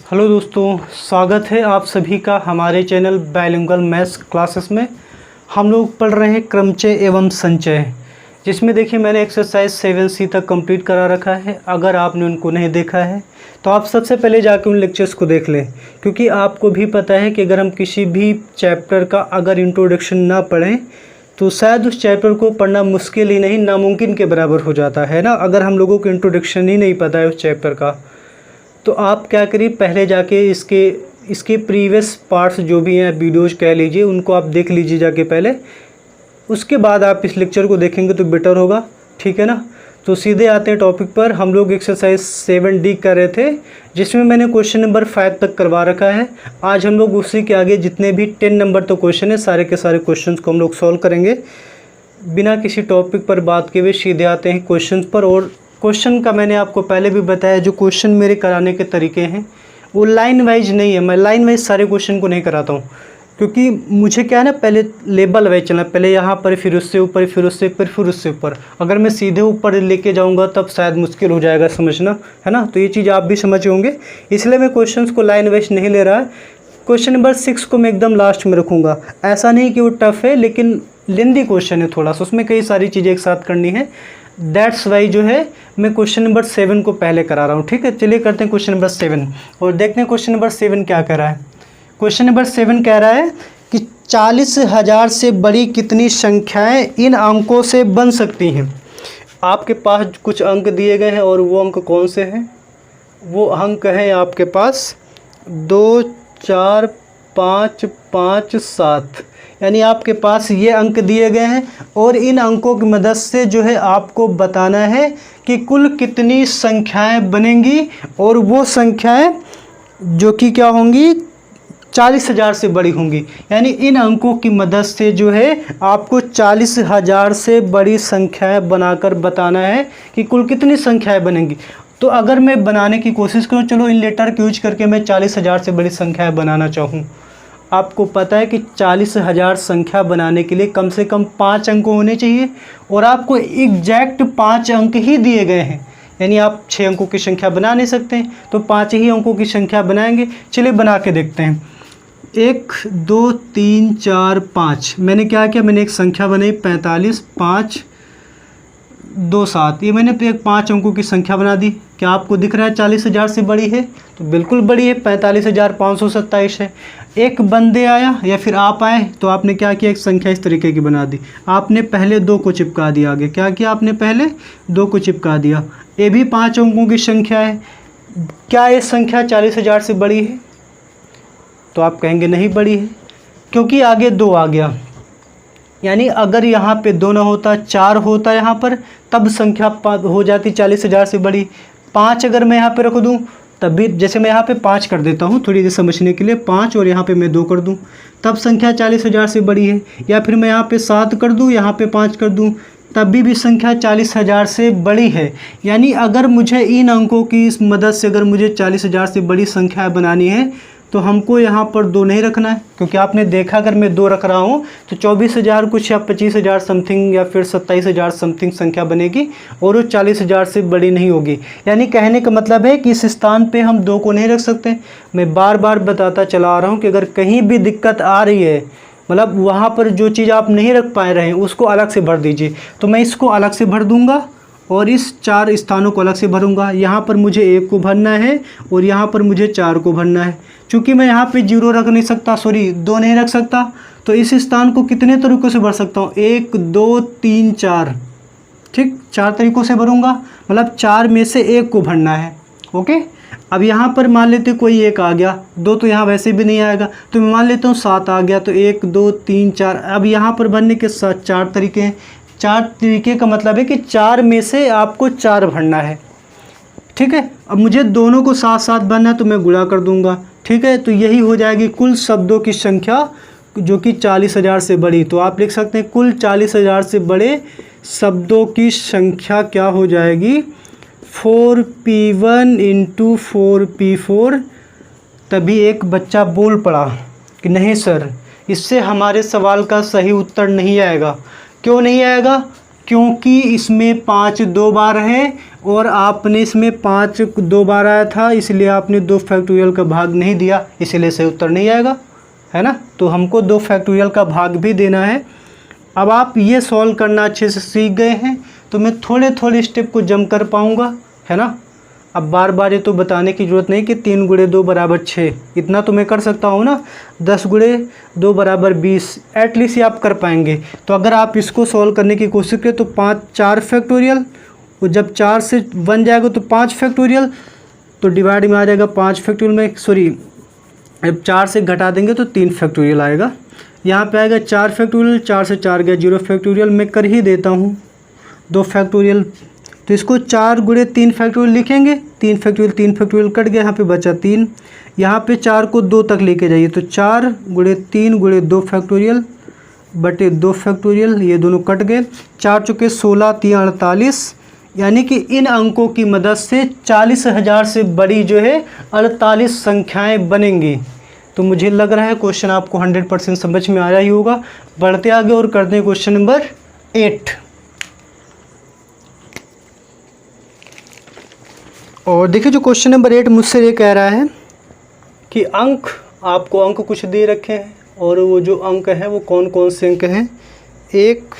Hello दोस्तों, स्वागत है आप सभी का हमारे चैनल बाइलिंगुअल मैथ्स क्लासेस में। हम लोग पढ़ रहे हैं क्रमचय एवं संचय, जिसमें देखिए मैंने एक्सरसाइज 7C तक कंप्लीट करा रखा है। अगर आपने उनको नहीं देखा है तो आप सबसे पहले जाकर उन लेक्चर्स को देख लें, क्योंकि आपको भी पता है कि अगर हम किसी भी चैप्टर का अगर इंट्रोडक्शन ना पढ़ें तो शायद उस चैप्टर को पढ़ना मुश्किल ही नहीं नामुमकिन के बराबर हो जाता है ना। अगर हम लोगों को इंट्रोडक्शन ही नहीं पता है उस चैप्टर का, तो आप क्या करिए, पहले जाके इसके प्रीवियस पार्ट्स जो भी हैं, वीडियोज़ कह लीजिए, उनको आप देख लीजिए जाके पहले। उसके बाद आप इस लेक्चर को देखेंगे तो बेटर होगा, ठीक है ना। तो सीधे आते हैं टॉपिक पर। हम लोग एक्सरसाइज 7D कर रहे थे, जिसमें मैंने क्वेश्चन नंबर 5 तक करवा रखा है। आज हम लोग उसी के आगे जितने भी 10 नंबर तो क्वेश्चन है, सारे के सारे क्वेश्चन को हम लोग सॉल्व करेंगे। बिना किसी टॉपिक पर बात किए हुए सीधे आते हैं क्वेश्चन पर। और क्वेश्चन का मैंने आपको पहले भी बताया, जो क्वेश्चन मेरे कराने के तरीके हैं वो लाइन वाइज नहीं है। मैं लाइन वाइज सारे क्वेश्चन को नहीं कराता हूँ, क्योंकि मुझे क्या है ना, पहले लेवल वाइज चलना, पहले यहाँ पर, फिर उससे ऊपर, फिर उससे ऊपर, फिर उससे ऊपर। अगर मैं सीधे ऊपर लेके जाऊँगा तब शायद मुश्किल हो जाएगा समझना, है ना। तो ये चीज़ आप भी समझ होंगे, इसलिए मैं क्वेश्चन को लाइन वाइज नहीं ले रहा है। क्वेश्चन नंबर 6 को मैं एकदम लास्ट में रखूँगा। ऐसा नहीं कि वो टफ़ है, लेकिन लेंदी क्वेश्चन है थोड़ा सा, उसमें कई सारी चीज़ें एक साथ करनी है। दैट्स वाई जो है मैं क्वेश्चन नंबर 7 को पहले करा रहा हूँ, ठीक है। चलिए करते हैं क्वेश्चन नंबर 7 और देखते हैं क्वेश्चन नंबर 7 क्या कह रहा है। क्वेश्चन नंबर 7 कह रहा है कि 40,000 से बड़ी कितनी संख्याएं इन अंकों से बन सकती हैं। आपके पास कुछ अंक दिए गए हैं और वो अंक कौन से हैं? वो अंक हैं आपके पास 2, 4, 5, 5, 7, यानी आपके पास ये अंक दिए गए हैं। और इन अंकों की मदद से जो है आपको बताना है कि कुल कितनी संख्याएं बनेंगी, और वो संख्याएं जो कि क्या होंगी, 40,000 से बड़ी होंगी। यानी इन अंकों की मदद से जो है आपको 40,000 से बड़ी संख्याएं बनाकर बताना है कि कुल कितनी संख्याएं बनेंगी। तो अगर मैं बनाने की कोशिश करूँ, चलो इन लेटर का यूज करके मैं 40,000 से बड़ी संख्याएं बनाना चाहूँ। आपको पता है कि 40,000 संख्या बनाने के लिए कम से कम 5 अंक होने चाहिए, और आपको एग्जैक्ट 5 अंक ही दिए गए हैं। यानी आप 6 अंकों की संख्या बना नहीं सकते, तो 5 ही अंकों की संख्या बनाएंगे। चलिए बना के देखते हैं। 1, 2, 3, 4, 5। मैंने क्या किया, मैंने एक संख्या बनाई 45, 5, 2, 7। ये मैंने एक 5 अंकों की संख्या बना दी। क्या आपको दिख रहा है 40,000 से बड़ी है? तो बिल्कुल बड़ी है, 45,527 है। एक बंदे आया या फिर आप आए तो आपने क्या किया, एक संख्या इस तरीके की बना दी। आपने पहले 2 को चिपका दिया आगे। क्या किया आपने, पहले 2 को चिपका दिया। ये भी 5 अंकों की संख्या है। क्या ये संख्या 40,000 से बड़ी है? तो आप कहेंगे नहीं बड़ी है, क्योंकि आगे 2 आ गया। यानी अगर यहाँ पे 2 ना होता, 4 होता यहाँ पर, तब संख्या हो जाती 40,000 से बड़ी। 5 अगर मैं यहाँ पे रख दूँ तब भी, जैसे मैं यहाँ पे 5 कर देता हूँ थोड़ी देर समझने के लिए, 5 और यहाँ पे मैं 2 कर दूँ, तब संख्या 40,000 से बड़ी है। या फिर मैं यहाँ पे 7 कर दूँ, यहाँ पे 5 कर दूँ, तब भी संख्या 40,000 से बड़ी है। यानी अगर मुझे इन अंकों की इस मदद से अगर मुझे 40,000 से बड़ी संख्या बनानी है, तो हमको यहाँ पर 2 नहीं रखना है, क्योंकि आपने देखा अगर मैं 2 रख रहा हूँ तो 24,000 कुछ या 25,000 समथिंग या फिर 27,000 समथिंग संख्या बनेगी, और वो 40,000 से बड़ी नहीं होगी। यानी कहने का मतलब है कि इस स्थान पे हम 2 को नहीं रख सकते। मैं बार बार बताता चला आ रहा हूँ कि अगर कहीं भी दिक्कत आ रही है, मतलब वहाँ पर जो चीज़ आप नहीं रख पा रहे हैं उसको अलग से भर दीजिए। तो मैं इसको अलग से भर दूँगा और इस 4 स्थानों को अलग से भरूंगा। यहाँ पर मुझे 1 को भरना है और यहाँ पर मुझे 4 को भरना है। चूँकि मैं यहाँ पे 0 रख नहीं सकता, 2 नहीं रख सकता, तो इस स्थान को कितने तरीक़ों से भर सकता हूँ, 1, 2, 3, 4, ठीक, 4 तरीक़ों से भरूंगा। मतलब 4 में से 1 को भरना है। ओके, अब यहाँ पर मान लेते कोई 1 आ गया, 2 तो यहाँ वैसे भी नहीं आएगा, तो मैं मान लेता हूँ 7 आ गया, तो 1, 2, 3, 4। अब यहाँ पर भरने के 4 तरीके हैं। 4 तरीके का मतलब है कि 4 में से आपको 4 भरना है, ठीक है। अब मुझे दोनों को साथ साथ भरना है, तो मैं गुणा कर दूंगा, ठीक है। तो यही हो जाएगी कुल शब्दों की संख्या जो कि 40,000 से बड़ी। तो आप लिख सकते हैं कुल 40,000 से बड़े शब्दों की संख्या क्या हो जाएगी, 4P1 × 4P4। तभी एक बच्चा बोल पड़ा कि नहीं सर, इससे हमारे सवाल का सही उत्तर नहीं आएगा। क्यों नहीं आएगा? क्योंकि इसमें 5 दो बार है और आपने इसमें 5 दो बार आया था, इसलिए आपने 2 फैक्टोरियल का भाग नहीं दिया, इसलिए सही उत्तर नहीं आएगा, है ना। तो हमको 2 फैक्टोरियल का भाग भी देना है। अब आप ये सॉल्व करना अच्छे से सीख गए हैं, तो मैं थोड़े थोड़े स्टेप को जम कर पाऊँगा, है ना। अब बार बार ये तो बताने की ज़रूरत नहीं कि 3 गुणे 2 बराबर 6, इतना तो मैं कर सकता हूँ ना। 10 गुणे 2 बराबर 20, एटलीस्ट ये आप कर पाएंगे। तो अगर आप इसको सॉल्व करने की कोशिश करें तो 4 फैक्टोरियल, और जब 4 से बन जाएगा तो 5 फैक्टोरियल, तो डिवाइड में आ जाएगा 5 फैक्टोरियल में, सॉरी अब 4 से घटा देंगे तो 3 फैक्टोरियल आएगा। यहाँ पे आएगा 4 फैक्टोरियल, 4 से 4 गया 0 फैक्टोरियल। मैं कर ही देता हूँ 2 फैक्टोरियल, तो इसको 4 गुणे 3 फैक्टोरियल लिखेंगे। 3 फैक्टोरियल कट गया, यहाँ पे बचा 3। यहाँ पे 4 को 2 तक लेके जाइए, तो 4 गुणे 3 गुणे 2 फैक्टोरियल बटे 2 फैक्टोरियल, ये दोनों कट गए। 4 चुके 16, 3 48, यानी कि इन अंकों की मदद से 40,000 से बड़ी जो है 48 संख्याएँ बनेंगी। तो मुझे लग रहा है क्वेश्चन आपको 100% समझ में आया ही होगा। बढ़ते आगे और करते हैं क्वेश्चन नंबर 8। और देखिए जो क्वेश्चन नंबर 8 मुझसे ये कह रहा है कि अंक, आपको अंक कुछ दे रखे हैं और वो जो अंक हैं वो कौन कौन से अंक हैं, 1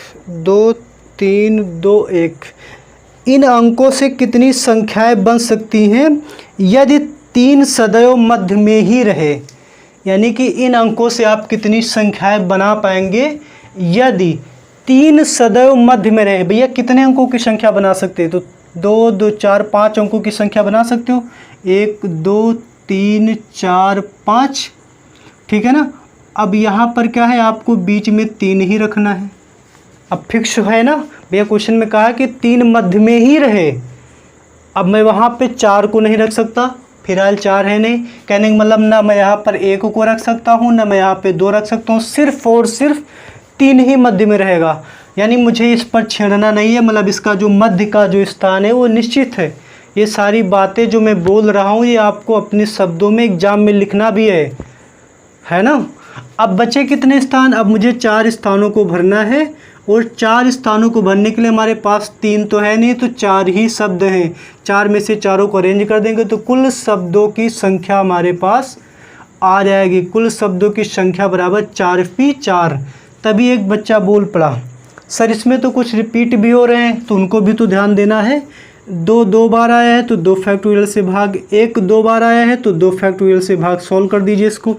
2 3 2 1। इन अंकों से कितनी संख्याएं बन सकती हैं यदि 3 सदैव मध्य में ही रहे। यानी कि इन अंकों से आप कितनी संख्याएं बना पाएंगे यदि 3 सदैव मध्य में रहे। भैया कितने अंकों की संख्या बना सकते हैं, तो 2 2 4 5 अंकों की संख्या बना सकते हो, 1 2 3 4 5, ठीक है ना। अब यहाँ पर क्या है, आपको बीच में 3 ही रखना है। अब फिक्स है ना भैया, क्वेश्चन में कहा कि 3 मध्य में ही रहे। अब मैं वहाँ पे 4 को नहीं रख सकता, फिलहाल 4 है नहीं, कहने का मतलब ना मैं यहाँ पर 1 को रख सकता हूँ, ना मैं यहाँ पे 2 रख सकता हूँ, सिर्फ और सिर्फ 3 ही मध्य में रहेगा। यानी मुझे इस पर छेड़ना नहीं है, मतलब इसका जो मध्य का जो स्थान है वो निश्चित है। ये सारी बातें जो मैं बोल रहा हूँ ये आपको अपने शब्दों में एग्जाम में लिखना भी है ना। अब बचे कितने स्थान, अब मुझे 4 स्थानों को भरना है, और 4 स्थानों को भरने के लिए हमारे पास 3 तो है नहीं, तो 4 ही शब्द हैं। 4 में से चारों को अरेंज कर देंगे तो कुल शब्दों की संख्या हमारे पास आ जाएगी। कुल शब्दों की संख्या बराबर 4×4। तभी एक बच्चा बोल पड़ा सर इसमें तो कुछ रिपीट भी हो रहे हैं, तो उनको भी तो ध्यान देना है। 2 2 बार आया है तो 2 फैक्टोरियल से भाग, 1 2 बार आया है तो 2 फैक्टोरियल से भाग। सॉल्व कर दीजिए इसको।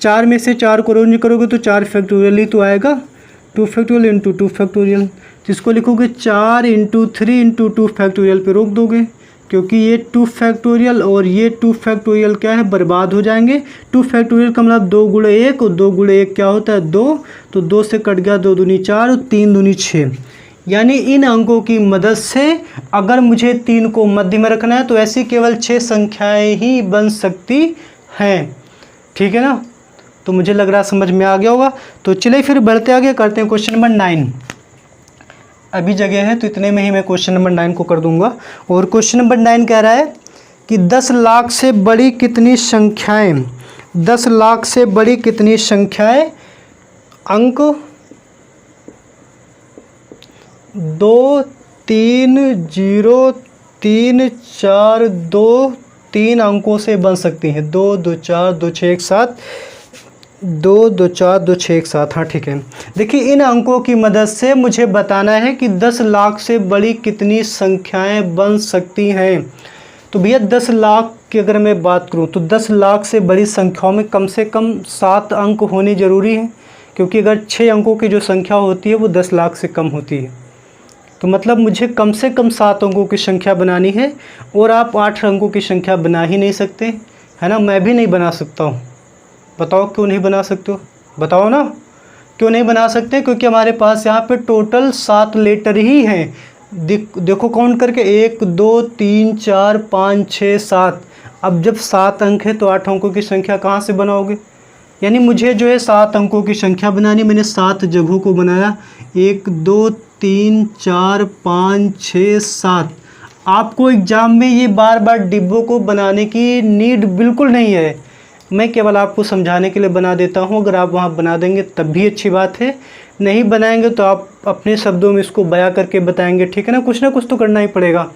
4 में से 4 को अरेंज करोगे तो 4 फैक्टोरियल ही तो आएगा। 2 फैक्टोरियल इंटू 2 फैक्टोरियल, जिसको लिखोगे 4 इंटू 3 इंटू 2 फैक्टोरियल पे रोक दोगे, क्योंकि ये 2 फैक्टोरियल और ये 2 फैक्टोरियल क्या है, बर्बाद हो जाएंगे। 2 फैक्टोरियल का मतलब 2 गुणे 1, और 2 गुणे 1 क्या होता है 2, तो 2 से कट गया 2 दूनी 4 और 3 दूनी 6। यानी इन अंकों की मदद से अगर मुझे 3 को मध्य में रखना है तो ऐसी केवल 6 संख्याएँ ही बन सकती हैं, ठीक है ना। तो मुझे लग रहा है समझ में आ गया होगा। तो चलिए फिर बढ़ते आगे करते हैं क्वेश्चन नंबर 9। अभी जगह है तो इतने में ही मैं क्वेश्चन नंबर 9 को कर दूंगा। और क्वेश्चन नंबर 9 कह रहा है कि 10 लाख से बड़ी कितनी संख्याएं, 10 लाख से बड़ी कितनी संख्याएं अंक 2 3 0 3 4 2 3 अंकों से बन सकती हैं। 2 2 4 2 6 1 7, 2 2 4 2 6 1 7। हाँ ठीक है। देखिए इन अंकों की मदद से मुझे बताना है कि 10 लाख से बड़ी कितनी संख्याएं बन सकती हैं। तो भैया 10 लाख की अगर मैं बात करूं तो 10 लाख से बड़ी संख्याओं में कम से कम 7 अंक होने ज़रूरी हैं, क्योंकि अगर 6 अंकों की जो संख्या होती है वो 10 लाख से कम होती है। तो मतलब मुझे कम से कम 7 अंकों की संख्या बनानी है, और आप 8 अंकों की संख्या बना ही नहीं सकते, है ना। मैं भी नहीं बना सकता हूँ। बताओ क्यों नहीं बना सकते हो, बताओ ना क्यों नहीं बना सकते। क्योंकि हमारे पास यहाँ पे टोटल 7 लेटर ही हैं। देखो काउंट करके 1 2 3 4 5 6 7। अब जब 7 अंक है तो 8 अंकों की संख्या कहाँ से बनाओगे। यानी मुझे जो है 7 अंकों की संख्या बनानी, मैंने 7 जगहों को बनाया, 1 2 3 4 5 6 7। आपको एग्ज़ाम में ये बार बार डिब्बों को बनाने की नीड बिल्कुल नहीं है। मैं केवल आपको समझाने के लिए बना देता हूँ। अगर आप वहाँ बना देंगे तब भी अच्छी बात है, नहीं बनाएंगे तो आप अपने शब्दों में इसको बयां करके बताएंगे, ठीक है ना कुछ तो करना ही पड़ेगा।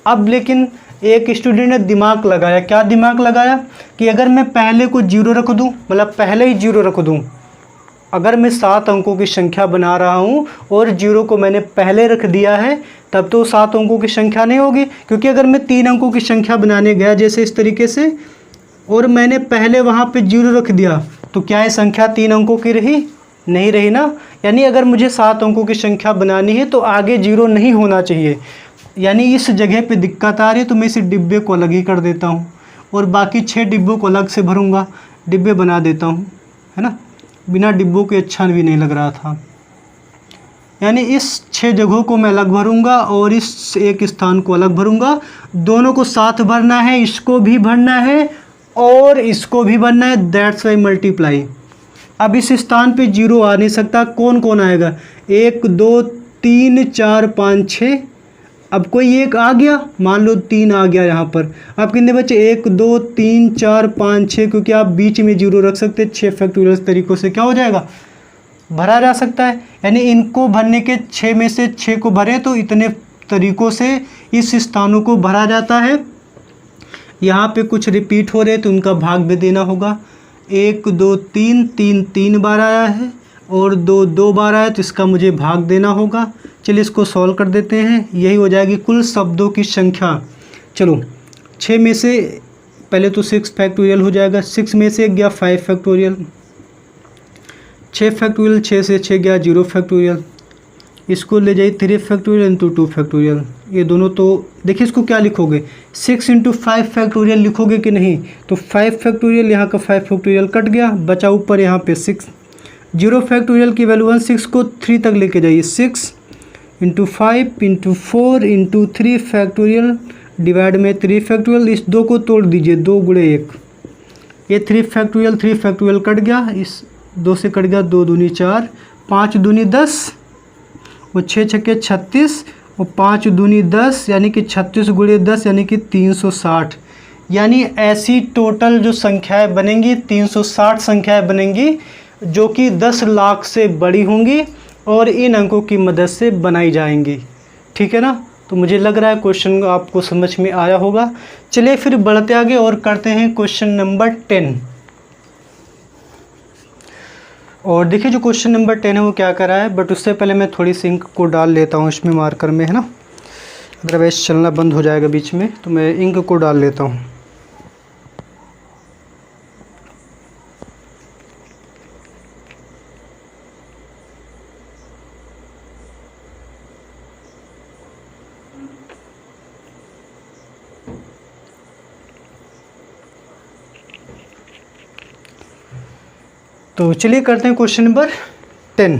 अब लेकिन एक स्टूडेंट ने दिमाग लगाया, क्या दिमाग लगाया कि अगर मैं पहले को 0 रख दूँ, मतलब पहले ही 0 रख दूँ, अगर मैं 7 अंकों की संख्या बना रहा हूँ और 0 को मैंने पहले रख दिया है, तब तो 7 अंकों की संख्या नहीं होगी। क्योंकि अगर मैं 3 अंकों की संख्या बनाने गया जैसे इस तरीके से, और मैंने पहले वहाँ पे 0 रख दिया, तो क्या ये संख्या 3 अंकों की रही? नहीं रही ना। यानी अगर मुझे 7 अंकों की संख्या बनानी है तो आगे 0 नहीं होना चाहिए। यानी इस जगह पे दिक्कत आ रही है, तो मैं इस डिब्बे को अलग ही कर देता हूँ और बाकी 6 डिब्बों को अलग से भरूँगा, डिब्बे बना देता हूँ, है ना। बिना डिब्बों के अच्छा भी नहीं लग रहा था। यानी इस 6 जगहों को मैं अलग भरूंगा और इस एक स्थान को अलग भरूंगा। दोनों को साथ भरना है, इसको भी भरना है और इसको भी भरना है, दैट्स वाई मल्टीप्लाई। अब इस स्थान पे 0 आ नहीं सकता, कौन कौन आएगा? 1 2 3 4 5 6। अब कोई एक आ गया, मान लो 3 आ गया यहाँ पर। अब कितने बचे? 1 2 3 4 5 6, क्योंकि आप बीच में 0 रख सकते हैं। 6 फैक्टोरियल तरीक़ों से क्या हो जाएगा? भरा जा सकता है। यानी इनको भरने के 6 में से 6 को भरें तो इतने तरीक़ों से इस स्थानों को भरा जाता है। यहाँ पे कुछ रिपीट हो रहे तो उनका भाग भी देना होगा। 1 2 3 3 बार आया है और 2 बार आया, तो इसका मुझे भाग देना होगा। चलिए इसको सॉल्व कर देते हैं। यही हो जाएगी कुल शब्दों की संख्या। चलो 6 में से पहले तो 6 फैक्टोरियल हो जाएगा। 6 में से गया 5 फैक्टोरियल, 6 फैक्टोरियल, 6 से 6 गया 0 फैक्टोरियल। इसको ले जाइए 3 फैक्टोरियल इंटू 2 फैक्टोरियल। ये दोनों तो देखिए, इसको क्या लिखोगे? 6 इंटू 5 फैक्टोरियल लिखोगे कि नहीं? तो 5 फैक्टोरियल, यहाँ का 5 फैक्टोरियल कट गया, बचा ऊपर यहाँ पे 6। 0 फैक्टोरियल की वैल्यू 1, 6 को 3 तक लेके जाइए। 6 into 5 into 4 into 3 factorial divide में 3 फैक्टोरियल। इस 2 को तोड़ दीजिए, 2 गुणे 1। ये 3 फैक्टोरियल कट गया, इस 2 से कट गया, 2 दूनी 4, 5 दूनी 10 और 6 छक्के 36 और 5 दूनी 10, यानी कि 36 गुणे 10 यानी कि 360। यानी ऐसी टोटल जो संख्याएं बनेंगी 360 संख्याएं बनेंगी, जो कि 10 लाख से बड़ी होंगी और इन अंकों की मदद से बनाई जाएंगी। ठीक है ना। तो मुझे लग रहा है क्वेश्चन आपको समझ में आया होगा। चलिए फिर बढ़ते आगे और करते हैं क्वेश्चन नंबर 10। और देखिए जो क्वेश्चन नंबर 10 है वो क्या कर रहा है, बट उससे पहले मैं थोड़ी सी इंक को डाल लेता हूँ इसमें मार्कर में, है ना। अदरवाइज चलना बंद हो जाएगा बीच में, तो मैं इंक को डाल लेता हूँ। तो चलिए करते हैं क्वेश्चन नंबर 10।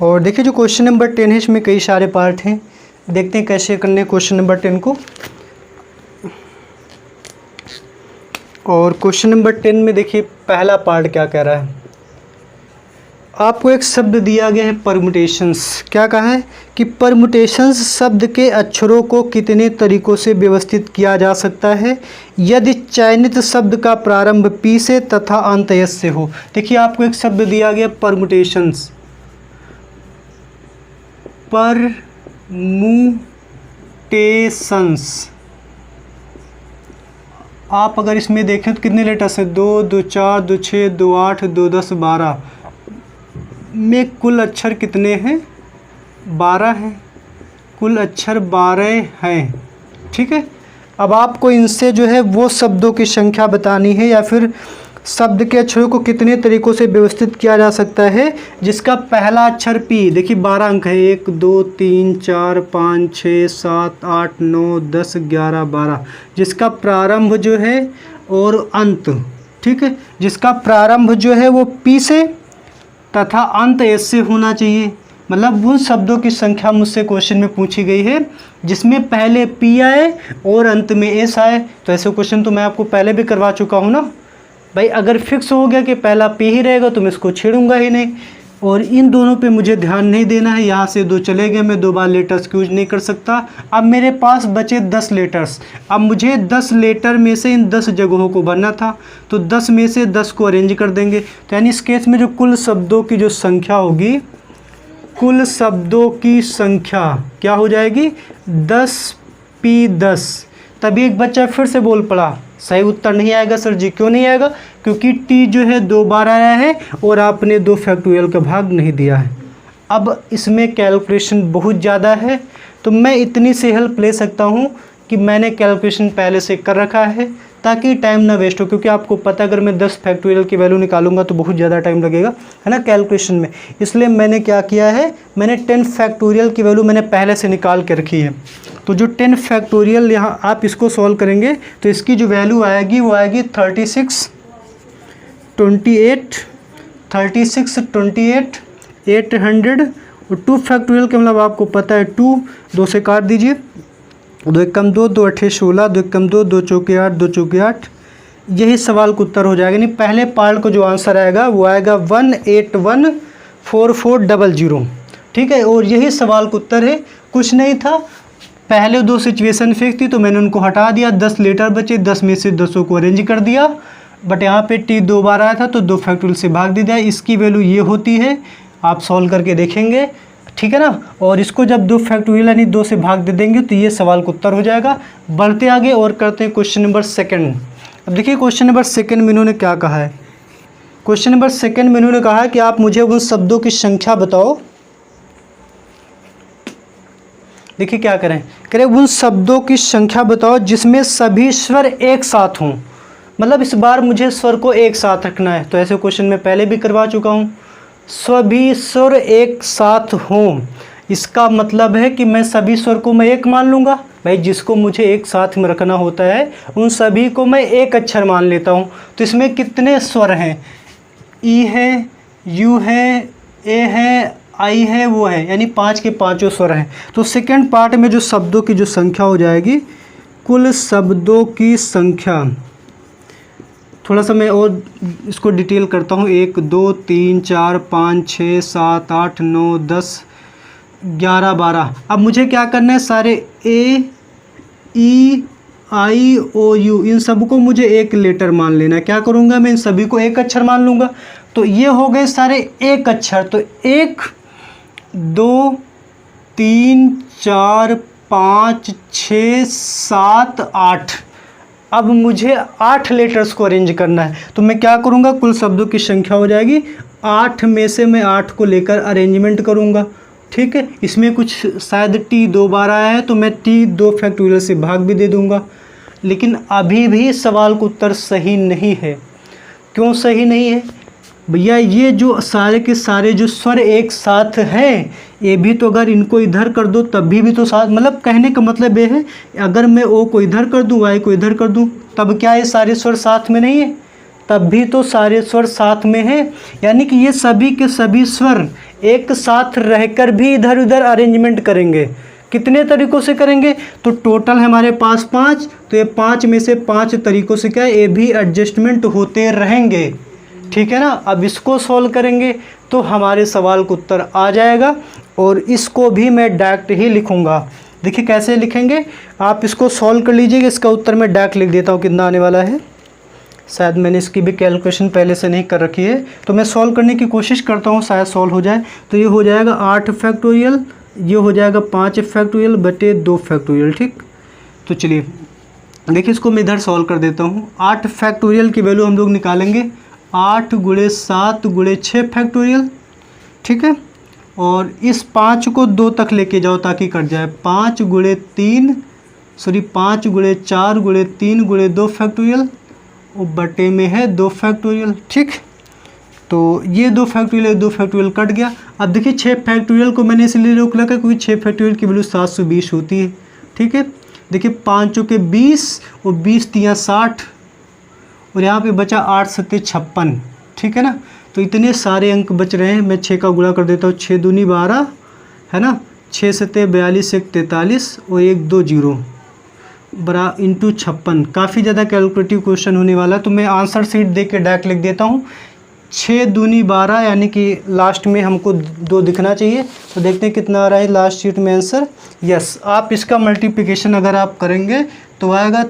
और देखिए जो क्वेश्चन नंबर 10 है इसमें कई सारे पार्ट हैं, देखते हैं कैसे करने हैं क्वेश्चन नंबर 10 को। और क्वेश्चन नंबर 10 में देखिए पहला पार्ट क्या कह रहा है। आपको एक शब्द दिया गया है परमुटेशंस। क्या कहा है कि परमुटेशंस शब्द के अक्षरों को कितने तरीक़ों से व्यवस्थित किया जा सकता है यदि चयनित शब्द का प्रारंभ पी से तथा अंत एस से हो। देखिए आपको एक शब्द दिया गया परमुटेशंस, परमुटेशंस। आप अगर इसमें देखें तो कितने लेटर्स है? 2 2 4 2 6 2 8 2 10 12 में कुल अक्षर कितने हैं? 12 हैं। कुल अक्षर 12 हैं। ठीक है। अब आपको इनसे जो है वो शब्दों की संख्या बतानी है, या फिर शब्द के अक्षरों को कितने तरीक़ों से व्यवस्थित किया जा सकता है जिसका पहला अक्षर पी। देखिए 12 अंक है, 1 2 3 4 5 6 7 8 9 10 11 12, जिसका प्रारंभ जो है और अंत, ठीक है, जिसका प्रारंभ जो है वो पी से तथा अंत एस से होना चाहिए। मतलब उन शब्दों की संख्या मुझसे क्वेश्चन में पूछी गई है जिसमें पहले पी आए और अंत में एस आए। तो ऐसे क्वेश्चन तो मैं आपको पहले भी करवा चुका हूँ ना भाई। अगर फिक्स हो गया कि पहला पी ही रहेगा तो मैं इसको छेड़ूंगा ही नहीं, और इन दोनों पे मुझे ध्यान नहीं देना है। यहाँ से 2 चले गए, मैं 2 बार लेटर्स यूज नहीं कर सकता। अब मेरे पास बचे 10 लेटर्स। अब मुझे 10 लेटर में से इन 10 जगहों को भरना था, तो 10 में से 10 को अरेंज कर देंगे। तो यानी इस केस में जो कुल शब्दों की जो संख्या होगी, कुल शब्दों की संख्या क्या हो जाएगी, 10p10। तभी एक बच्चा फिर से बोल पड़ा सही उत्तर नहीं आएगा सर जी। क्यों नहीं आएगा? क्योंकि t जो है 2 बार आया है और आपने 2 फैक्टोरियल का भाग नहीं दिया है। अब इसमें कैलकुलेशन बहुत ज़्यादा है, तो मैं इतनी सी हेल्प ले सकता हूँ कि मैंने कैलकुलेशन पहले से कर रखा है ताकि टाइम ना वेस्ट हो। क्योंकि आपको पता अगर मैं 10 फैक्टोरियल की वैल्यू निकालूंगा तो बहुत ज़्यादा टाइम लगेगा, है ना, कैलकुलेशन में। इसलिए मैंने क्या किया है, मैंने 10 फैक्टोरियल की वैल्यू मैंने पहले से निकाल के रखी है। तो जो 10 फैक्टोरियल यहाँ आप इसको सॉल्व करेंगे तो इसकी जो वैल्यू आएगी वो आएगी 36, 28, 800। और 2 फैक्टोरियल के मतलब आपको पता है 2, 2 से काट दीजिए, 2 एकम 2, 2 अठे 16, 2 एकम 2, 2 चौके 8, 2 चौके 8। यही सवाल का उत्तर हो जाएगा। यानी पहले पार्ट को जो आंसर आएगा वो आएगा 1814400। ठीक है, और यही सवाल का उत्तर है, कुछ नहीं था। पहले 2 सिचुएशन फिक्स थी तो मैंने उनको हटा दिया, 10 लेटर बचे, 10 में से 10 को अरेंज कर दिया। बट यहाँ पे t 2 बार आया था तो 2 फैक्टोरियल से भाग दे दिया। इसकी वैल्यू ये होती है, आप सॉल्व करके देखेंगे, ठीक है ना। और इसको जब 2 फैक्टोरियल यानी 2 से भाग दे देंगे तो ये सवाल का उत्तर हो जाएगा। बढ़ते आगे और करते हैं क्वेश्चन नंबर 2। अब देखिए क्वेश्चन नंबर 2 में इन्होंने क्या कहा है। क्वेश्चन नंबर 2 में इन्होंने कहा है कि आप मुझे उन शब्दों की संख्या बताओ। देखिए क्या करें, कह रहे उन शब्दों की संख्या बताओ जिसमें सभी स्वर एक साथ हों। मतलब इस बार मुझे स्वर को एक साथ रखना है। तो ऐसे क्वेश्चन मैं पहले भी करवा चुका हूँ। सभी स्वर एक साथ हों, इसका मतलब है कि मैं सभी स्वर को मैं एक मान लूँगा। भाई जिसको मुझे एक साथ में रखना होता है उन सभी को मैं एक अक्षर मान लेता हूँ। तो इसमें कितने स्वर हैं, ई है, यू है, ए है, आई है, वो है, यानी 5 के 5 स्वर हैं। तो सेकंड पार्ट में जो शब्दों की जो संख्या हो जाएगी, कुल शब्दों की संख्या, थोड़ा सा मैं और इसको डिटेल करता हूँ। 1 2 3 4 5 6 7 8 9 10 11 12। अब मुझे क्या करना है, सारे ए, ई, आई, ओ, यू, इन सब को मुझे एक लेटर मान लेना है। क्या करूँगा मैं, इन सभी को एक अक्षर मान लूँगा। तो ये हो गए सारे एक अक्षर। तो 1 2 3 4 5 6 7 8। अब मुझे 8 लेटर्स को अरेंज करना है। तो मैं क्या करूँगा, कुल शब्दों की संख्या हो जाएगी 8 में से मैं 8 को लेकर अरेंजमेंट करूँगा। ठीक है, इसमें कुछ शायद t 2 बार आया है तो मैं t 2 फैक्टोरियल से भाग भी दे दूँगा। लेकिन अभी भी सवाल का उत्तर सही नहीं है। क्यों सही नहीं है भैया, ये जो सारे के सारे जो स्वर एक साथ हैं, ये भी तो अगर इनको इधर कर दो तब भी तो साथ, मतलब कहने का मतलब ये है अगर मैं ओ को इधर कर दूँ, वाई को इधर कर दूँ, तब क्या ये सारे स्वर साथ में नहीं है? तब भी तो सारे स्वर साथ में हैं। यानी कि ये सभी के सभी स्वर एक साथ रहकर भी इधर उधर अरेंजमेंट करेंगे। कितने तरीक़ों से करेंगे, तो टोटल हमारे पास 5, तो ये 5 में से 5 तरीक़ों से क्या है, ये भी एडजस्टमेंट होते रहेंगे। ठीक है ना। अब इसको सॉल्व करेंगे तो हमारे सवाल का उत्तर आ जाएगा। और इसको भी मैं डायरेक्ट ही लिखूंगा। देखिए कैसे लिखेंगे, आप इसको सॉल्व कर लीजिएगा। इसका उत्तर मैं डायरेक्ट लिख देता हूँ कितना आने वाला है। शायद मैंने इसकी भी कैलकुलेशन पहले से नहीं कर रखी है, तो मैं सॉल्व करने की कोशिश करता हूँ, शायद सॉल्व हो जाए। तो ये हो जाएगा 8 फैक्टोरियल, ये हो जाएगा 5 फैक्टोरियल बटे 2 फैक्टोरियल। ठीक, तो चलिए देखिए इसको मैं इधर सॉल्व कर देता हूँ। 8 फैक्टोरियल की वैल्यू हम लोग निकालेंगे 8 × 7 × 6 फैक्टोरियल। ठीक है, और इस 5 को 2 तक लेके जाओ ताकि कट जाए। 5 × 4 × 3 × 2 फैक्टोरियल और बटे में है 2 फैक्टोरियल। ठीक, तो ये 2 फैक्टोरियल 2 फैक्टोरियल कट गया। अब देखिए 6 फैक्टोरियल को मैंने इसलिए रोक रखा क्योंकि 6 फैक्टोरियल की वैल्यू 720 होती है। ठीक है, देखिए 5 × 20 और 20 × 3 = 60 और यहाँ पे बचा 8 × 7 = 56। ठीक है ना, तो इतने सारे अंक बच रहे हैं। मैं 6 का गुणा कर देता हूँ, 6 दूनी 12 है ना, 6 × 7 = 42, 1 × 43 और 1 2 0 बरा इंटू 56। काफ़ी ज़्यादा कैलकुलेटिव क्वेश्चन होने वाला है, तो मैं आंसर शीट देख के डायरेक्ट लिख देता हूँ। 6 दूनी 12, यानी कि लास्ट में हमको 2 दिखना चाहिए। तो देखते हैं कितना आ रहा है लास्ट शीट में आंसर। यस, आप इसका मल्टीप्लिकेशन अगर आप करेंगे तो आएगा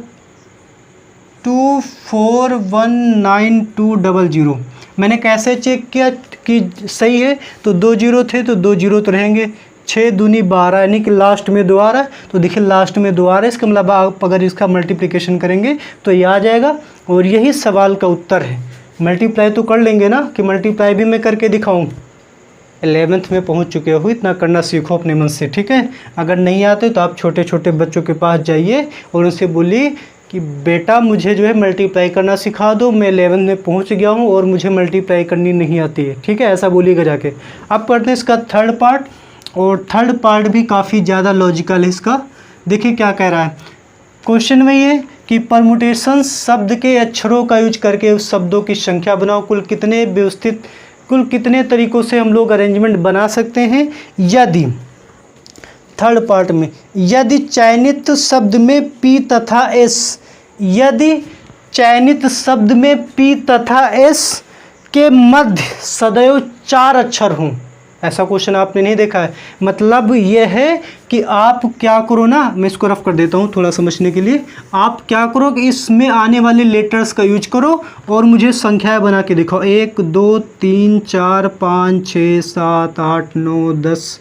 2419,200। मैंने कैसे चेक किया कि सही है, तो 2 जीरो थे तो 2 जीरो तो रहेंगे। 6 दूनी 12, यानी कि लास्ट में 2 आ रहा है, तो देखिए लास्ट में 2 आ रहा है, इसका मतलब आप अगर इसका मल्टीप्लिकेशन करेंगे तो ये आ जाएगा। और यही सवाल का उत्तर है। मल्टीप्लाई तो कर लेंगे ना, कि मल्टीप्लाई भी मैं करके दिखाऊं। 11th में पहुंच चुके हो, इतना करना सीखो अपने मन से, ठीक है। अगर नहीं आते तो आप छोटे छोटे बच्चों के पास जाइए और उनसे बोलिए कि बेटा मुझे जो है मल्टीप्लाई करना सिखा दो, मैं 11th में पहुंच गया हूं और मुझे मल्टीप्लाई करनी नहीं आती है, ठीक है। ऐसा बोलिएगा जाके। अब पढ़ते हैं इसका थर्ड पार्ट, और थर्ड पार्ट भी काफ़ी ज़्यादा लॉजिकल है इसका। देखिए क्या कह रहा है क्वेश्चन में, ये कि परमुटेशन शब्द के अक्षरों का यूज करके उस शब्दों की संख्या बनाओ। कुल कितने तरीक़ों से हम लोग अरेंजमेंट बना सकते हैं यदि, थर्ड पार्ट में, यदि चयनित शब्द में पी तथा एस, यदि चयनित शब्द में पी तथा एस के मध्य सदैव 4 अक्षर हों। ऐसा क्वेश्चन आपने नहीं देखा है। मतलब यह है कि आप क्या करो ना, मैं इसको रफ कर देता हूँ थोड़ा समझने के लिए। आप क्या करो कि इसमें आने वाले लेटर्स का यूज करो और मुझे संख्याएं बना के दिखाओ। 1 2 3 4 5 6 7 8 9 10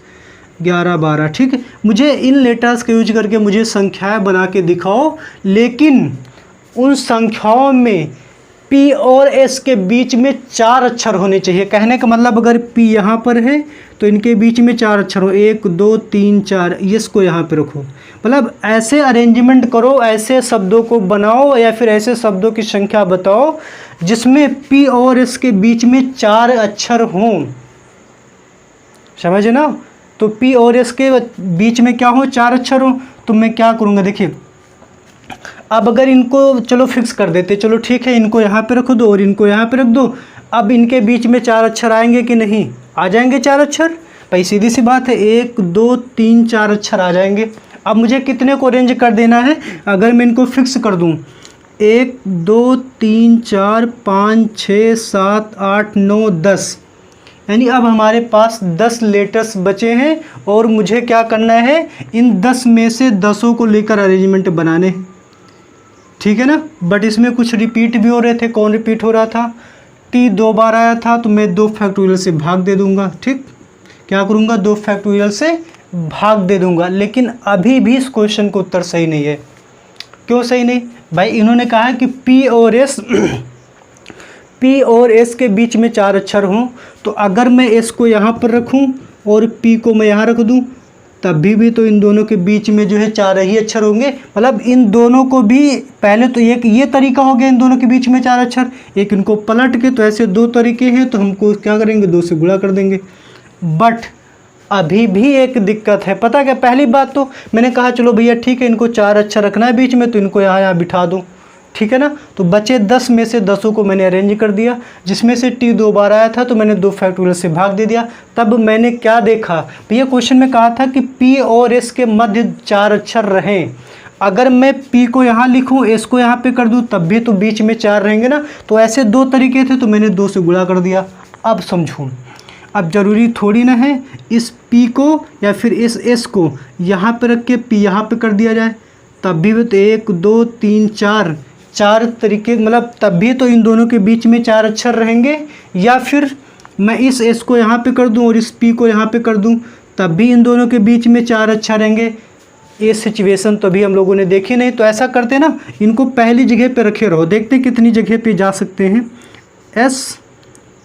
11 12, ठीक है। मुझे इन लेटर्स का यूज करके मुझे संख्याएं बना के दिखाओ, लेकिन उन संख्याओं में पी और एस के बीच में 4 अक्षर होने चाहिए। कहने का मतलब अगर पी यहाँ पर है तो इनके बीच में 4 अक्षर हो, 1 2 3 4, एस को यहाँ पे रखो। मतलब ऐसे अरेंजमेंट करो, ऐसे शब्दों को बनाओ या फिर ऐसे शब्दों की संख्या बताओ जिसमें पी और एस के बीच में 4 अक्षर हों। समझे ना। तो पी और एस के बीच में क्या हो, 4 अक्षर हो। तो मैं क्या करूँगा, देखिए अब अगर इनको चलो फिक्स कर देते, चलो ठीक है, इनको यहाँ पे रख दो और इनको यहाँ पे रख दो। अब इनके बीच में 4 अक्षर आएंगे कि नहीं, आ जाएंगे 4 अक्षर। भाई सीधी सी बात है, 1 2 3 4 अक्षर आ जाएंगे। अब मुझे कितने को अरेंज कर देना है, अगर मैं इनको फिक्स कर दूँ 1 2 3 4 5 6 7 8 9 10, यानी अब हमारे पास 10 लेटर्स बचे हैं और मुझे क्या करना है, इन 10 में से 10 को लेकर अरेंजमेंट बनाने हैं, ठीक है ना। बट इसमें कुछ रिपीट भी हो रहे थे। कौन रिपीट हो रहा था, टी 2 बार आया था, तो मैं 2 फैक्टोरियल से भाग दे दूंगा, ठीक। क्या करूंगा, 2 फैक्टोरियल से भाग दे दूंगा। लेकिन अभी भी इस क्वेश्चन का उत्तर सही नहीं है। क्यों सही नहीं भाई, इन्होंने कहा है कि पी और एस के बीच में 4 अक्षर हों। तो अगर मैं एस को यहाँ पर रखूँ और पी को मैं यहाँ रख दूँ, तभी भी तो इन दोनों के बीच में जो है 4 ही अक्षर होंगे। मतलब इन दोनों को भी, पहले तो एक ये तरीका हो गया इन दोनों के बीच में 4 अक्षर, एक इनको पलट के, तो ऐसे 2 तरीके हैं। तो हमको क्या करेंगे, 2 से गुणा कर देंगे। बट अभी भी एक दिक्कत है, पता क्या। पहली बात तो मैंने कहा चलो भैया ठीक है, इनको 4 अक्षर रखना है बीच में, तो इनको यहाँ बिठा दूँ, ठीक है ना। तो बचे 10 में से 10 को मैंने अरेंज कर दिया, जिसमें से टी 2 बार आया था तो मैंने 2 फैक्टोरियल से भाग दे दिया। तब मैंने क्या देखा भैया, क्वेश्चन में कहा था कि पी और एस के मध्य 4 अक्षर रहें। अगर मैं पी को यहाँ लिखूँ, एस को यहाँ पे कर दूँ, तब भी तो बीच में 4 रहेंगे ना। तो ऐसे 2 तरीके थे, तो मैंने 2 से गुणा कर दिया। अब समझूँ, अब ज़रूरी थोड़ी ना है इस पी को या फिर इस एस को यहाँ पे रख के पी यहाँ पे कर दिया जाए, तब भी तो 1 2 3 4 तरीके, मतलब तब भी तो इन दोनों के बीच में 4 अक्षर रहेंगे। या फिर मैं इस एस को यहाँ पे कर दूँ और इस पी को यहाँ पे कर दूँ, तब भी इन दोनों के बीच में 4 अक्षर रहेंगे। ये सिचुएशन तो अभी हम लोगों ने देखी नहीं। तो ऐसा करते ना, इनको पहली जगह पे रखे रहो, देखते कितनी जगह पे जा सकते हैं, एस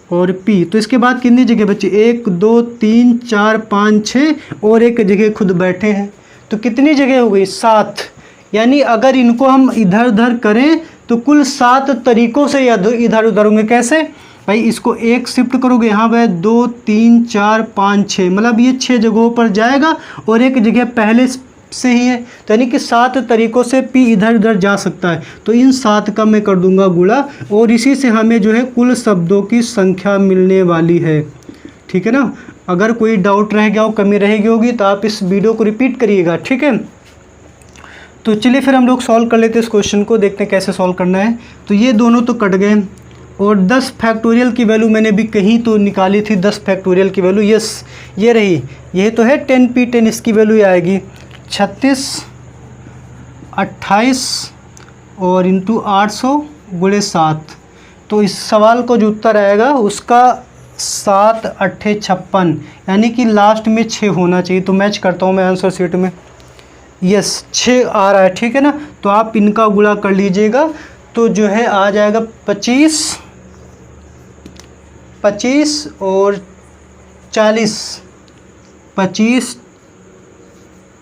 और पी। तो इसके बाद कितनी जगह बची, 1 2 3 4 5 6 और एक जगह खुद बैठे हैं। तो कितनी जगह हो गई, 7। यानी अगर इनको हम इधर उधर करें तो कुल 7 तरीक़ों से इधर उधर होंगे। कैसे भाई, इसको 1 शिफ्ट करोगे यहाँ पे 2 3 4 5 6, मतलब ये 6 जगहों पर जाएगा और एक जगह पहले से ही है। तो यानी कि 7 तरीक़ों से पी इधर उधर जा सकता है। तो इन 7 का मैं कर दूंगा गुणा, और इसी से हमें जो है कुल शब्दों की संख्या मिलने वाली है, ठीक है ना। अगर कोई डाउट रह गया हो, कमी रह गई होगी, तो आप इस वीडियो को रिपीट करिएगा, ठीक है। तो चलिए फिर हम लोग सॉल्व कर लेते हैं इस क्वेश्चन को, देखते हैं कैसे सॉल्व करना है। तो ये दोनों तो कट गए, और 10 फैक्टोरियल की वैल्यू मैंने भी कहीं तो निकाली थी, 10 फैक्टोरियल की वैल्यू, यस ये रही, ये तो है 10p10, इसकी वैल्यू आएगी 36, 28 और इंटू 800 गुणे 7। तो इस सवाल को जो उत्तर आएगा उसका 7 8 56, यानी कि लास्ट में 6 होना चाहिए। तो मैच करता हूँ मैं आंसर शीट में, यस 6 आ रहा है, ठीक है ना। तो आप इनका गुणा कर लीजिएगा, तो जो है आ जाएगा 25 और 40, 25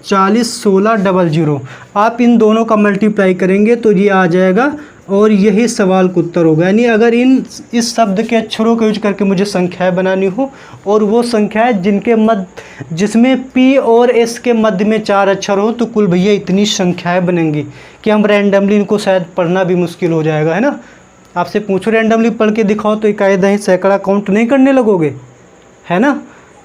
40 16 00। आप इन दोनों का मल्टीप्लाई करेंगे तो ये आ जाएगा और यही सवाल का उत्तर होगा। यानी अगर इस शब्द के अक्षरों का यूज करके मुझे संख्याएं बनानी हो और वो संख्याएं जिसमें P और S के मध्य में 4 अक्षर हो, तो कुल भैया इतनी संख्याएं बनेंगी कि हम रैंडमली इनको शायद पढ़ना भी मुश्किल हो जाएगा, है ना। आपसे पूछो रैंडमली पढ़ के दिखाओ तो इकाई दही सैकड़ा काउंट नहीं करने लगोगे, है ना।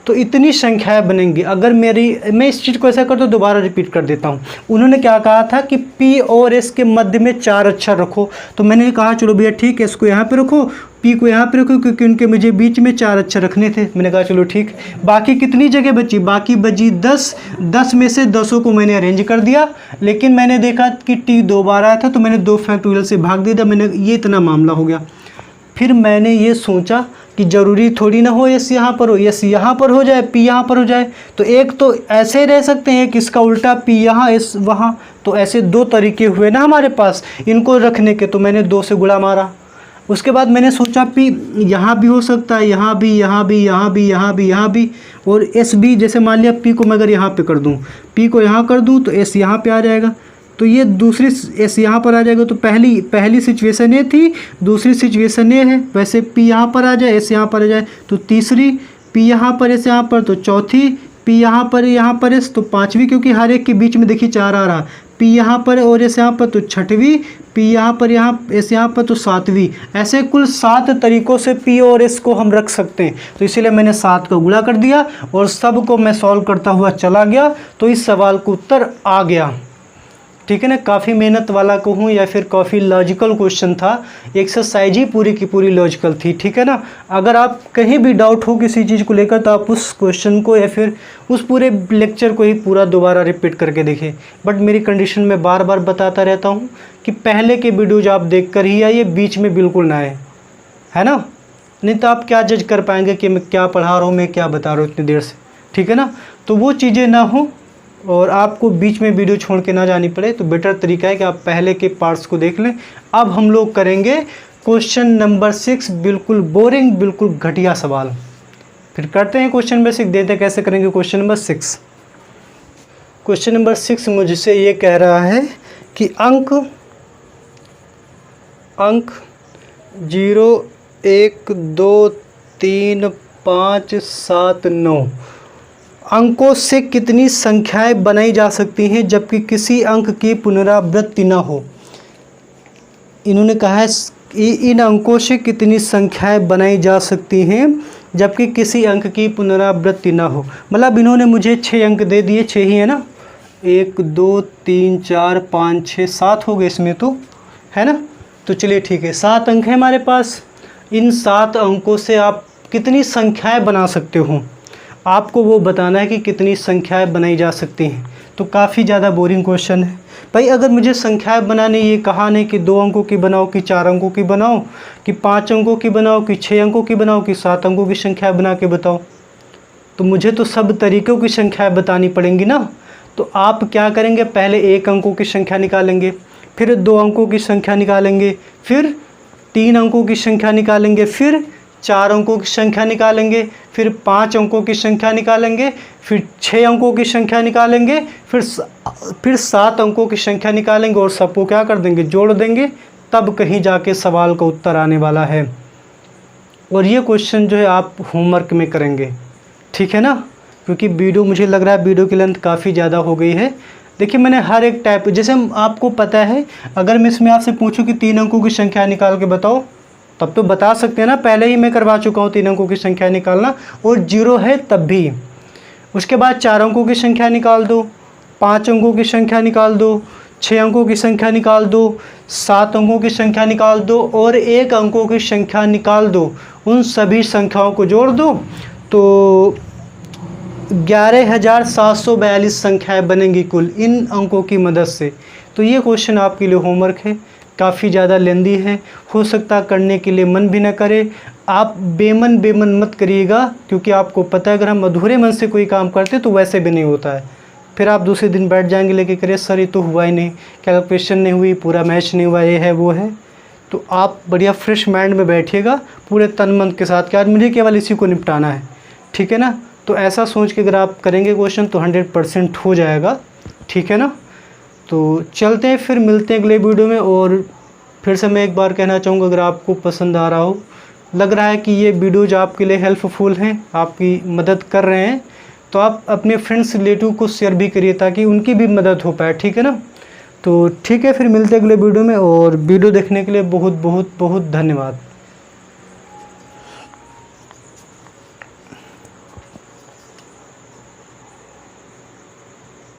तो इतनी संख्याएं बनेंगी। अगर मैं इस चीज़ को ऐसा करता हूँ, दोबारा रिपीट कर देता हूँ। उन्होंने क्या कहा था कि P और S के मध्य में 4 अक्षर रखो, तो मैंने कहा चलो भैया ठीक है, इसको यहाँ पे रखो, P को यहाँ पे रखो, क्योंकि उनके मुझे बीच में 4 अक्षर रखने थे। मैंने कहा चलो ठीक। बाकी कितनी जगह बची? बाकी बची 10 में से 10 को मैंने अरेंज कर दिया, लेकिन मैंने देखा कि T 2 बार आया था तो मैंने 2 फैक्टोरियल से भाग दे दिया, मैंने ये इतना मामला हो गया। फिर मैंने ये सोचा कि ज़रूरी थोड़ी ना हो एस यहाँ पर हो, एस यहाँ पर हो जाए, पी यहाँ पर हो जाए। तो एक तो ऐसे रह सकते हैं कि इसका उल्टा पी यहाँ एस वहाँ, तो ऐसे 2 तरीके हुए ना हमारे पास इनको रखने के। तो मैंने 2 से गुणा मारा। उसके बाद मैंने सोचा पी यहाँ भी हो सकता है, यहाँ भी, यहाँ भी, यहाँ भी, यहाँ भी, यहाँ भी, और एस भी। जैसे मान लिया पी को मैं अगर यहाँ पे कर दूँ, पी को यहाँ कर दूँ तो एस यहाँ पे आ जाएगा, तो ये दूसरी एस यहाँ पर आ जाएगा। तो पहली सिचुएशन ये थी, दूसरी सिचुएशन ये है। वैसे पी यहाँ पर आ जाए, एस यहाँ पर आ जाए तो तीसरी, पी यहाँ पर एस यहाँ पर तो चौथी, पी यहाँ पर एस तो पाँचवीं, क्योंकि हर एक के बीच में देखिए 4 आ रहा। पी यहाँ पर और एस यहाँ पर तो छठवीं, पी यहाँ पर एस यहाँ पर तो 7वीं। ऐसे कुल 7 तरीक़ों से पी और एस को हम रख सकते हैं। तो इसीलिए मैंने 7 का गुणा कर दिया और सब को मैं सॉल्व करता हुआ चला गया, तो इस सवाल का उत्तर आ गया, ठीक है ना। काफ़ी मेहनत वाला कहूँ या फिर काफ़ी लॉजिकल क्वेश्चन था, एक्सरसाइज ही पूरी की पूरी लॉजिकल थी, ठीक है ना। अगर आप कहीं भी डाउट हो किसी चीज़ को लेकर तो आप उस क्वेश्चन को या फिर उस पूरे लेक्चर को ही पूरा दोबारा रिपीट करके देखें। बट मेरी कंडीशन में बार बार बताता रहता हूँ कि पहले के वीडियोज आप देख कर ही आइए, बीच में बिल्कुल ना आए, है ना। नहीं तो आप क्या जज कर पाएंगे कि मैं क्या पढ़ा रहा हूँ, मैं क्या बता रहा हूँ इतनी देर से, ठीक है ना। तो वो चीज़ें ना हो और आपको बीच में वीडियो छोड़ के ना जानी पड़े, तो बेटर तरीका है कि आप पहले के पार्ट्स को देख लें। अब हम लोग करेंगे क्वेश्चन नंबर 6, बिल्कुल बोरिंग, बिल्कुल घटिया सवाल। फिर करते हैं क्वेश्चन बेसिक, देखते हैं कैसे करेंगे क्वेश्चन नंबर 6। क्वेश्चन नंबर 6 मुझसे ये कह रहा है कि अंक 0 1 2 3 5 7 9 अंकों से कितनी संख्याएं बनाई जा सकती हैं जबकि किसी अंक की पुनरावृत्ति न हो। इन्होंने कहा है इन अंकों से कितनी संख्याएं बनाई जा सकती हैं जबकि किसी अंक की पुनरावृत्ति न हो। मतलब इन्होंने मुझे 6 अंक दे दिए, 6 ही है ना, 1 2 3 4 5 6 7 हो गए इसमें तो, है ना। तो चलिए ठीक है, 7 अंक है हमारे पास। इन 7 अंकों से आप कितनी संख्याएं बना सकते हो, आपको वो बताना है कि कितनी संख्याएं बनाई जा सकती हैं। तो काफ़ी ज़्यादा बोरिंग क्वेश्चन है भाई। अगर मुझे संख्याएं बनाने ये कहा नहीं कि 2 अंकों की बनाओ, कि 4 अंकों की बनाओ, कि 5 अंकों की बनाओ, कि 6 अंकों की बनाओ, कि 7 अंकों की संख्या बना के बताओ, तो मुझे तो सब तरीक़ों की संख्याएँ बतानी पड़ेंगी ना। तो आप क्या करेंगे, पहले 1 अंकों की संख्या निकालेंगे, फिर 2 अंकों की संख्या निकालेंगे, फिर 3 अंकों की संख्या निकालेंगे, फिर 4 अंकों की संख्या निकालेंगे, फिर 5 अंकों की संख्या निकालेंगे, फिर 6 अंकों की संख्या निकालेंगे, फिर 7 अंकों की संख्या निकालेंगे और सबको क्या कर देंगे, जोड़ देंगे। तब कहीं जाके सवाल का उत्तर आने वाला है। और ये क्वेश्चन जो है आप होमवर्क में करेंगे, ठीक है ना, क्योंकि वीडियो मुझे लग रहा है वीडियो की लेंथ काफ़ी ज़्यादा हो गई है। देखिए मैंने हर एक टाइप, जैसे आपको पता है अगर मैं इसमें आपसे पूछूं कि 3 अंकों की संख्या निकाल के बताओ, तब तो बता सकते हैं ना, पहले ही मैं करवा चुका हूँ 3 अंकों की संख्या निकालना, और 0 है तब भी। उसके बाद 4 अंकों की संख्या निकाल दो, 5 अंकों की संख्या निकाल दो, 6 अंकों की संख्या निकाल दो, 7 अंकों की संख्या निकाल दो और 1 अंकों की संख्या निकाल दो। उन सभी संख्याओं को जोड़ दो तो 11,742 संख्याएं बनेंगी कुल इन अंकों की मदद से। तो ये क्वेश्चन आपके लिए होमवर्क है, काफ़ी ज़्यादा लेंदी है, हो सकता है करने के लिए मन भी ना करे। आप बेमन मत करिएगा, क्योंकि आपको पता है अगर हम अधूरे मन से कोई काम करते तो वैसे भी नहीं होता है। फिर आप दूसरे दिन बैठ जाएंगे लेके करिए सर ये तो हुआ ही नहीं, कैलकुलेशन नहीं हुई, पूरा मैच नहीं हुआ, ये है वो है। तो आप बढ़िया फ्रेश माइंड में बैठिएगा पूरे तन मन के साथ कि आज मुझे केवल इसी को निपटाना है, ठीक है ना। तो ऐसा सोच के अगर आप करेंगे क्वेश्चन तो 100% हो जाएगा, ठीक है ना। तो चलते हैं, फिर मिलते हैं अगले वीडियो में। और फिर से मैं एक बार कहना चाहूँगा, अगर आपको पसंद आ रहा हो, लग रहा है कि ये वीडियोज आपके लिए हेल्पफुल हैं, आपकी मदद कर रहे हैं, तो आप अपने फ्रेंड्स रिलेटिव को शेयर भी करिए ताकि उनकी भी मदद हो पाए, ठीक है ना। तो ठीक है, फिर मिलते हैं अगले वीडियो में। और वीडियो देखने के लिए बहुत बहुत बहुत धन्यवाद।